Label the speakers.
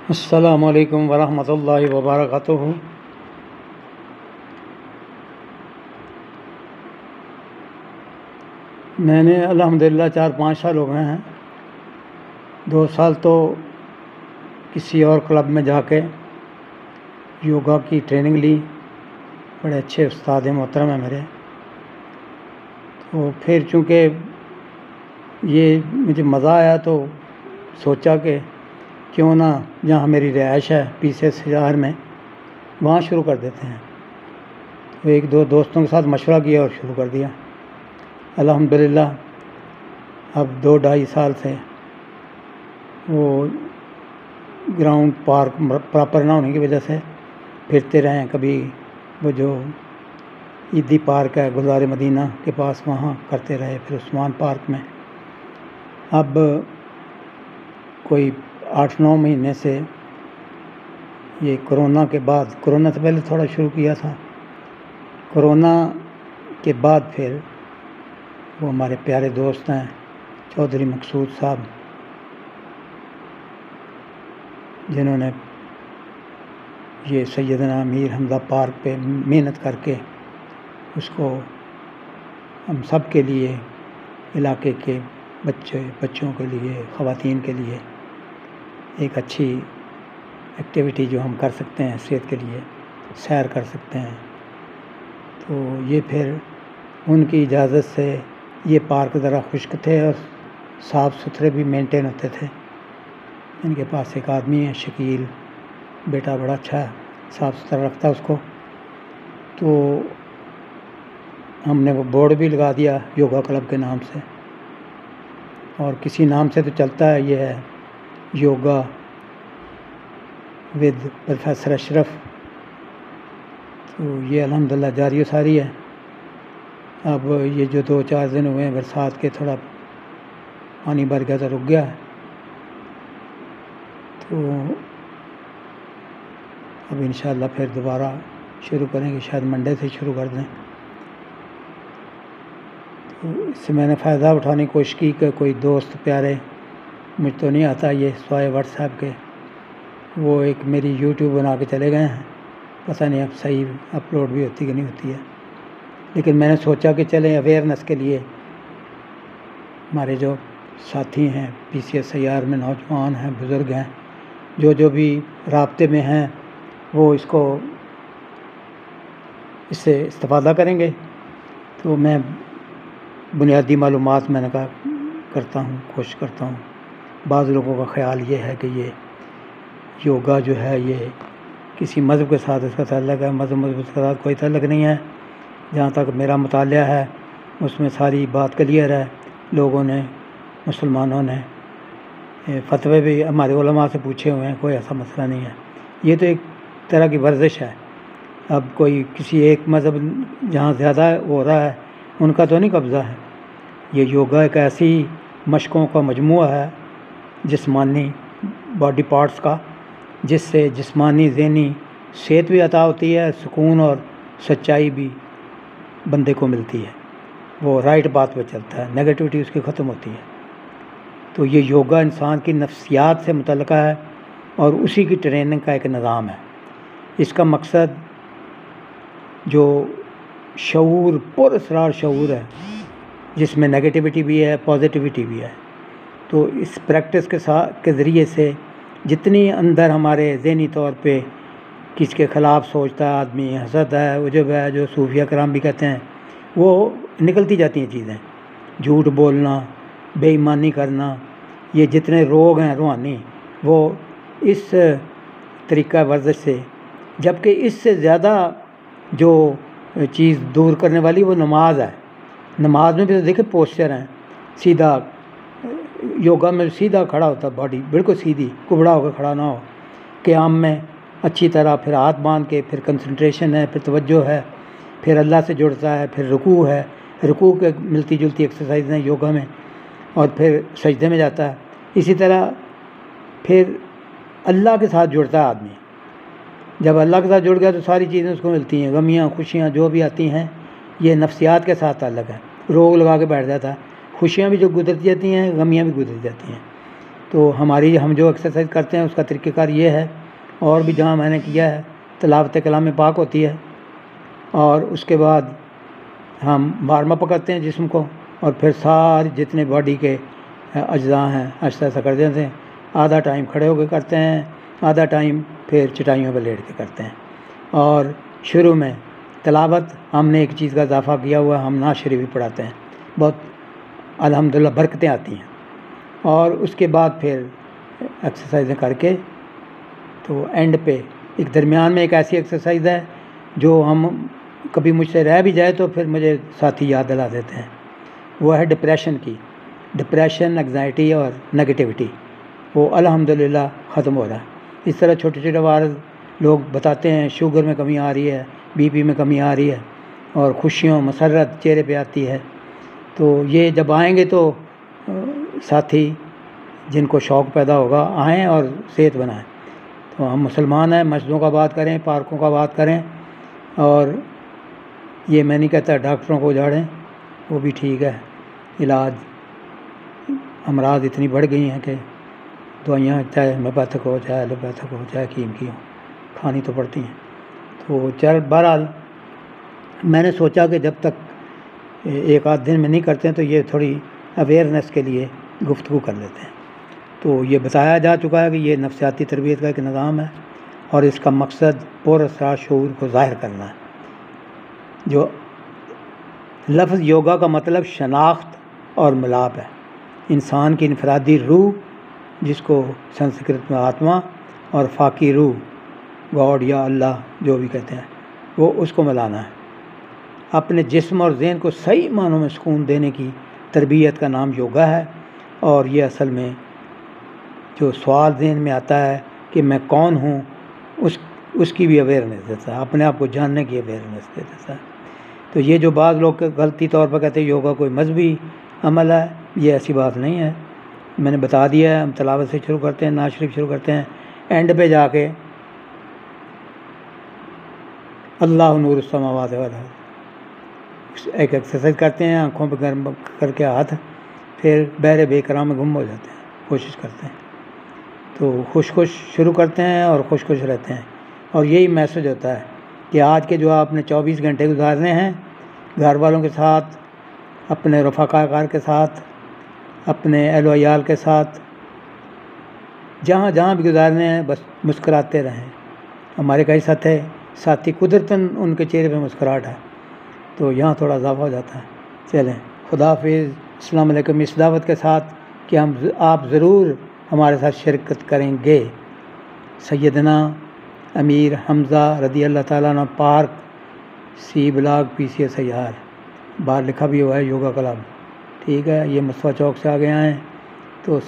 Speaker 1: السلام علیکم ورحمۃ اللہ وبرکاتہ۔ میں نے الحمدللہ 4-5 سال ہو گئے ہیں۔ 2 سال تو کسی اور کلب میں جا کے یوگا کی ٹریننگ لی، بڑے اچھے استاد محترم ہیں میرے۔ تو پھر چونکہ یہ مجھے مزہ آیا تو سوچا کہ کیوں نہ جہاں میری رہائش ہے PCS شہر میں، وہاں شروع کر دیتے ہیں۔ تو 1-2 دوستوں کے ساتھ مشورہ کیا اور شروع کر دیا۔ الحمدللہ اب 2-2.5 سال سے وہ گراؤنڈ پارک پراپر نہ ہونے کی وجہ سے پھرتے رہے ہیں۔ کبھی وہ جو عیدی پارک ہے گلزار مدینہ کے پاس، وہاں کرتے رہے، پھر عثمان پارک میں۔ اب کوئی 8-9 مہینے سے یہ کرونا کے بعد، کرونا سے پہلے تھوڑا شروع کیا تھا، کرونا کے بعد پھر وہ ہمارے پیارے دوست ہیں چودھری مقصود صاحب، جنہوں نے یہ سیدنا امیر حمزہ پارک پہ محنت کر کے اس کو ہم سب کے لیے، علاقے کے بچوں کے لیے، خواتین کے لیے ایک اچھی ایکٹیویٹی جو ہم کر سکتے ہیں، صحت کے لیے سیر کر سکتے ہیں۔ تو یہ پھر ان کی اجازت سے یہ پارک ذرا خشک تھے اور صاف ستھرے بھی مینٹین ہوتے تھے۔ ان کے پاس ایک آدمی ہے شکیل، بیٹا بڑا اچھا ہے، صاف ستھرا رکھتا ہے اس کو۔ تو ہم نے وہ بورڈ بھی لگا دیا یوگا کلب کے نام سے، اور کسی نام سے تو چلتا ہے، یہ ہے یوگا ود پروفیسر اشرف۔ تو یہ الحمدللہ جاری و ساری ہے۔ اب یہ جو 2-4 دن ہوئے ہیں برسات کے، تھوڑا پانی بھر گیا تو رک گیا ہے۔ تو اب انشاءاللہ پھر دوبارہ شروع کریں گے، شاید منڈے سے شروع کر دیں۔ تو اس سے میں نے فائدہ اٹھانے کی کوشش کی کہ کوئی دوست پیارے، مجھ تو نہیں آتا یہ سوائے واٹس ایپ کے، وہ ایک میری YouTube بنا کے چلے گئے ہیں، پتہ نہیں اب صحیح اپلوڈ بھی ہوتی کہ نہیں ہوتی ہے، لیکن میں نے سوچا کہ چلیں اویئرنیس کے لیے ہمارے جو ساتھی ہیں PCS سیار میں، نوجوان ہیں، بزرگ ہیں، جو بھی رابطے میں ہیں، وہ اس سے استفادہ کریں گے۔ تو میں بنیادی معلومات میں نے کہا کرتا ہوں، کوشش کرتا ہوں۔ بعض لوگوں کا خیال یہ ہے کہ یہ یوگا جو ہے یہ کسی مذہب کے ساتھ اس کا تعلق ہے، مذہب کے ساتھ کوئی تعلق نہیں ہے۔ جہاں تک میرا مطالعہ ہے اس میں ساری بات کلیئر ہے۔ لوگوں نے، مسلمانوں نے فتوے بھی ہمارے علماء سے پوچھے ہوئے ہیں، کوئی ایسا مسئلہ نہیں ہے۔ یہ تو ایک طرح کی ورزش ہے۔ اب کوئی کسی ایک مذہب جہاں زیادہ ہو رہا ہے ان کا تو نہیں قبضہ ہے۔ یہ یوگا ایک ایسی مشقوں کا مجموعہ ہے، جسمانی باڈی پارٹس کا، جس سے جسمانی ذہنی صحت بھی عطا ہوتی ہے، سکون اور سچائی بھی بندے کو ملتی ہے، وہ رائٹ بات پہ چلتا ہے، نیگیٹیوٹی اس کی ختم ہوتی ہے۔ تو یہ یوگا انسان کی نفسیات سے متعلقہ ہے اور اسی کی ٹریننگ کا ایک نظام ہے۔ اس کا مقصد جو شعور، پر اسرار شعور ہے، جس میں نیگیٹیوٹی بھی ہے، پازیٹیوٹی بھی ہے۔ تو اس پریکٹس کے ذریعے سے جتنی اندر ہمارے ذہنی طور پہ کس کے خلاف سوچتا ہے آدمی، حسد ہے، عجب ہے، جو صوفیہ کرام بھی کہتے ہیں، وہ نکلتی جاتی ہیں چیزیں۔ جھوٹ بولنا، بے ایمانی کرنا، یہ جتنے روگ ہیں روحانی، وہ اس طریقہ ورزش سے، جبکہ اس سے زیادہ جو چیز دور کرنے والی وہ نماز ہے۔ نماز میں بھی تو دیکھیں پوسچر ہیں، سیدھا، یوگا میں سیدھا کھڑا ہوتا ہے، باڈی بالکل سیدھی، کبڑا ہو کے کھڑا نہ ہو۔ قیام میں اچھی طرح پھر ہاتھ باندھ کے، پھر کنسنٹریشن ہے، پھر توجہ ہے، پھر اللہ سے جڑتا ہے، پھر رکوع ہے، رکوع کے ملتی جلتی ایکسرسائز ہیں یوگا میں، اور پھر سجدے میں جاتا ہے۔ اسی طرح پھر اللہ کے ساتھ جڑتا ہے آدمی۔ جب اللہ کے ساتھ جڑ گیا تو ساری چیزیں اس کو ملتی ہیں، غمیاں خوشیاں جو بھی آتی ہیں، یہ نفسیات کے ساتھ تعلق ہے۔ روگ لگا کے بیٹھ جاتا ہے، خوشیاں بھی جو گزرتی جاتی ہیں، غمیاں بھی گزر جاتی ہیں۔ تو ہم جو ایکسرسائز کرتے ہیں اس کا طریقہ کار یہ ہے، اور بھی جہاں میں نے کیا ہے، تلاوت کلام پاک ہوتی ہے، اور اس کے بعد ہم وارم اپ کرتے ہیں جسم کو، اور پھر سارے جتنے باڈی کے اجزاء ہیں ایسا کر دیتے ہیں۔ آدھا ٹائم کھڑے ہو کے کرتے ہیں، آدھا ٹائم پھر چٹائیوں پہ لیٹ کے کرتے ہیں۔ اور شروع میں تلاوت ہم نے ایک چیز کا اضافہ کیا ہوا ہے، ہم نعت شریف بھی پڑھاتے ہیں، بہت الحمدللہ برکتیں آتی ہیں۔ اور اس کے بعد پھر ایکسرسائزیں کر کے تو اینڈ پہ ایک درمیان میں ایک ایسی ایکسرسائز ہے جو ہم کبھی مجھ سے رہ بھی جائے تو پھر مجھے ساتھی یاد دلا دیتے ہیں، وہ ہے ڈپریشن کی، ڈپریشن، انگزائٹی اور نگیٹیوٹی، وہ الحمدللہ ختم ہو رہا ہے۔ اس طرح چھوٹے چھوٹے عوارض لوگ بتاتے ہیں، شوگر میں کمی آ رہی ہے، بی پی میں کمی آ رہی ہے، اور خوشیوں مسرت چہرے پہ آتی ہے۔ تو یہ جب آئیں گے تو ساتھی جن کو شوق پیدا ہوگا آئیں اور صحت بنائیں۔ تو ہم مسلمان ہیں، مسجدوں کا بات کریں، پارکوں کا بات کریں، اور یہ میں نہیں کہتا ڈاکٹروں کو اجاڑیں، وہ بھی ٹھیک ہے، علاج امراض اتنی بڑھ گئی ہیں کہ دوائیاں چاہے ہومیوپیتھک ہو، چاہے ایلوپیتھک ہو، چاہے حکیم کی ہو، کھانی تو پڑتی ہیں۔ تو بہرحال میں نے سوچا کہ جب تک ایک آدھ دن میں نہیں کرتے ہیں تو یہ تھوڑی اویئرنیس کے لیے گفتگو کر لیتے ہیں۔ تو یہ بتایا جا چکا ہے کہ یہ نفسیاتی تربیت کا ایک نظام ہے، اور اس کا مقصد پر اسرار شعور کو ظاہر کرنا ہے۔ جو لفظ یوگا کا مطلب شناخت اور ملاپ ہے، انسان کی انفرادی روح، جس کو سنسکرت میں آتما، اور فاقی روح، گاڈ یا اللہ جو بھی کہتے ہیں، وہ اس کو ملانا ہے۔ اپنے جسم اور ذہن کو صحیح معنوں میں سکون دینے کی تربیت کا نام یوگا ہے۔ اور یہ اصل میں جو سوال ذہن میں آتا ہے کہ میں کون ہوں، اس کی بھی اویئرنیس دیتا ہے، اپنے آپ کو جاننے کی اویئرنیس دیتا ہے۔ تو یہ جو بعض لوگ غلطی طور پر کہتے ہیں یوگا کوئی مذہبی عمل ہے، یہ ایسی بات نہیں ہے۔ میں نے بتا دیا ہے، ہم تلاوت سے شروع کرتے ہیں، نعت شریف شروع کرتے ہیں، اینڈ پہ جا کے اللہ نور السماوات والارض ایک ایکسرسائز کرتے ہیں، آنکھوں پہ گرم کر کے ہاتھ، پھر بحر بے کرام میں گم ہو جاتے ہیں، کوشش کرتے ہیں۔ تو خوش شروع کرتے ہیں اور خوش رہتے ہیں، اور یہی میسج ہوتا ہے کہ آج کے جو آپ نے 24 گھنٹے گزارنے ہیں گھر والوں کے ساتھ، اپنے رفقا کار کے ساتھ، اپنے اہل و عیال کے ساتھ، جہاں بھی گزارنے ہیں، بس مسکراتے رہیں۔ ہمارے کئی ساتھی قدرتاً ان کے چہرے پہ مسکراہٹ ہے، تو یہاں تھوڑا اضافہ ہو جاتا ہے۔ چلیں، خدا حافظ، السلام علیکم، اس دعوت کے ساتھ کہ آپ ضرور ہمارے ساتھ شرکت کریں گے۔ سیدنا امیر حمزہ رضی اللہ تعالیٰ عنہ، پارک، سی بلاک، PCA سیار، باہر لکھا بھی ہوا ہے یوگا کلب، ٹھیک ہے۔ یہ مصطفیٰ چوک سے آگے آئیں تو